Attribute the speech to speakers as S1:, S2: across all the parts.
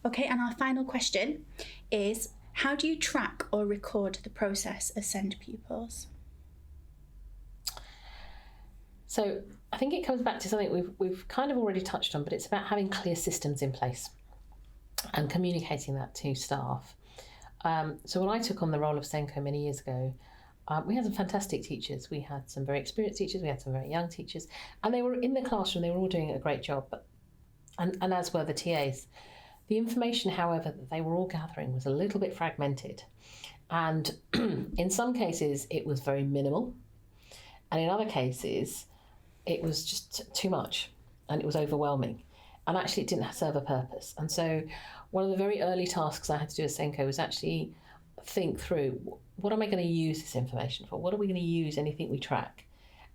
S1: Okay, and our final question is, how do you track or record the process of SEND pupils?
S2: So I think it comes back to something we've kind of already touched on, but it's about having clear systems in place and communicating that to staff. So when I took on the role of SENCO many years ago, we had some fantastic teachers. We had some very experienced teachers, we had some very young teachers, and they were in the classroom, they were all doing a great job, and as were the TAs. The information, however, that they were all gathering was a little bit fragmented. And in some cases, it was very minimal. And in other cases, it was just too much and it was overwhelming. And actually, it didn't serve a purpose. And so one of the very early tasks I had to do as SENCO was actually think through, what am I going to use this information for? What are we going to use, anything we track?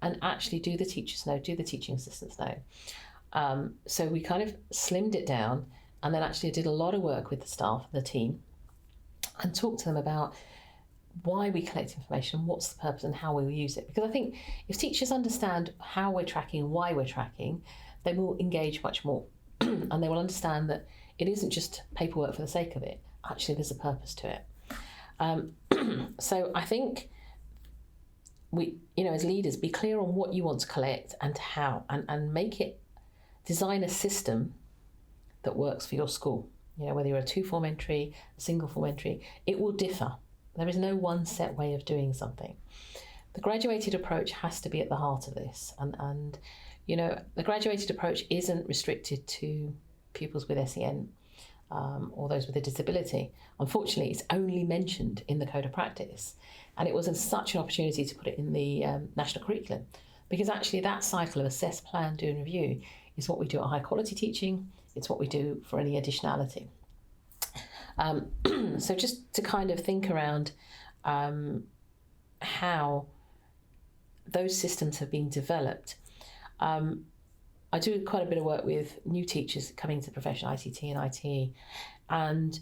S2: And actually, do the teachers know? Do the teaching assistants know? So we kind of slimmed it down, and then actually did a lot of work with the staff and the team and talked to them about why we collect information, what's the purpose and how we will use it. Because I think if teachers understand how we're tracking, why we're tracking, they will engage much more and they will understand that it isn't just paperwork for the sake of it. Actually, there's a purpose to it. So I think we, as leaders, be clear on what you want to collect and how, and make it, design a system that works for your school. Whether you're a 2-form entry, a single form entry, it will differ. There is no one set way of doing something. The graduated approach has to be at the heart of this. And the graduated approach isn't restricted to pupils with SEN or those with a disability. Unfortunately, it's only mentioned in the Code of Practice. And it was such an opportunity to put it in the national curriculum, because actually that cycle of assess, plan, do and review is what we do at high quality teaching. It's what we do for any additionality. So just to kind of think around how those systems have been developed. I do quite a bit of work with new teachers coming to the profession, ICT and ITE. And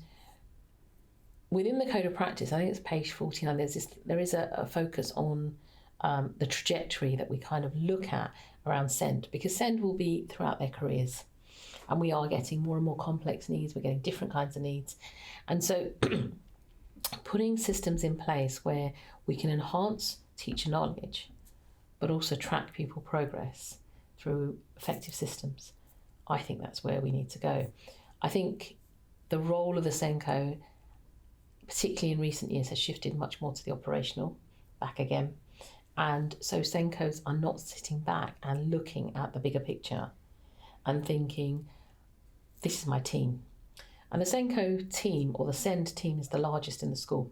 S2: within the Code of Practice, I think it's page 49, there is a focus on the trajectory that we kind of look at around SEND, because SEND will be throughout their careers. And we are getting more and more complex needs, we're getting different kinds of needs. And so putting systems in place where we can enhance teacher knowledge, but also track pupil progress through effective systems, I think that's where we need to go. I think the role of the SENCO, particularly in recent years, has shifted much more to the operational, back again. And so SENCOs are not sitting back and looking at the bigger picture and thinking, this is my team. And the SENCO team, or the SEND team, is the largest in the school.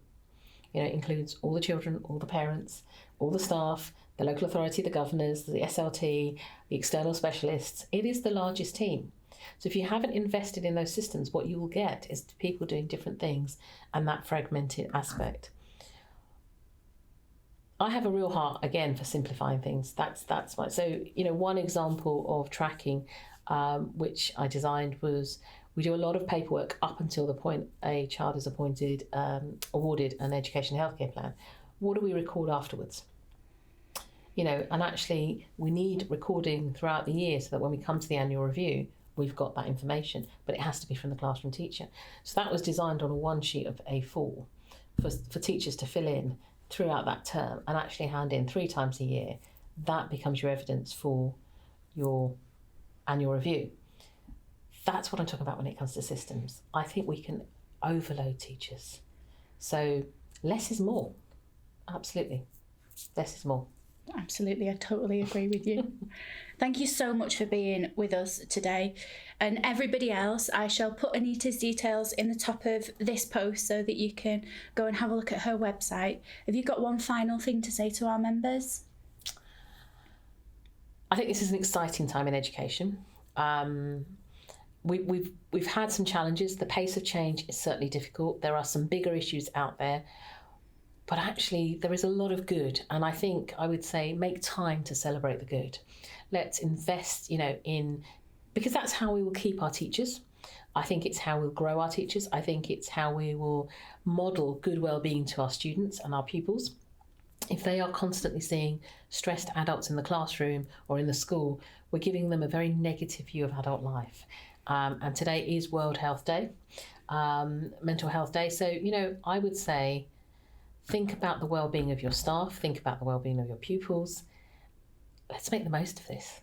S2: It includes all the children, all the parents, all the staff, the local authority, the governors, the SLT, the external specialists. It is the largest team. So if you haven't invested in those systems, what you will get is people doing different things and that fragmented aspect. I have a real heart, again, for simplifying things. That's why. So, one example of tracking, which I designed, was we do a lot of paperwork up until the point a child is awarded an education healthcare plan. What do we record afterwards? And actually we need recording throughout the year so that when we come to the annual review, we've got that information, but it has to be from the classroom teacher. So that was designed on a one sheet of A4 for teachers to fill in throughout that term and actually hand in 3 times a year. That becomes your evidence for your annual review. That's what I'm talking about when it comes to systems. I think we can overload teachers. So less is more. Absolutely. Less is more.
S1: Absolutely, I totally agree with you. Thank you so much for being with us today. And everybody else, I shall put Anita's details in the top of this post so that you can go and have a look at her website. Have you got one final thing to say to our members?
S2: I think this is an exciting time in education. We've had some challenges. The pace of change is certainly difficult. There are some bigger issues out there. But actually, there is a lot of good. And I think I would say make time to celebrate the good. Let's invest, because that's how we will keep our teachers. I think it's how we'll grow our teachers. I think it's how we will model good well-being to our students and our pupils. If they are constantly seeing stressed adults in the classroom or in the school, we're giving them a very negative view of adult life. And today is World Health Day, Mental Health Day. So, I would say think about the well-being of your staff, think about the well-being of your pupils. Let's make the most of this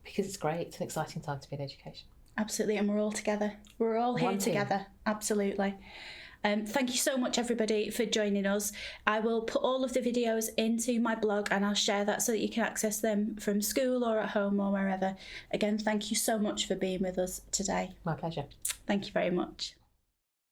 S2: because it's great. It's an exciting time to be in education.
S1: Absolutely, and we're all together. We're all here together. Absolutely. Thank you so much, everybody, for joining us. I will put all of the videos into my blog and I'll share that so that you can access them from school or at home or wherever. Again, thank you so much for being with us today.
S2: My pleasure.
S1: Thank you very much.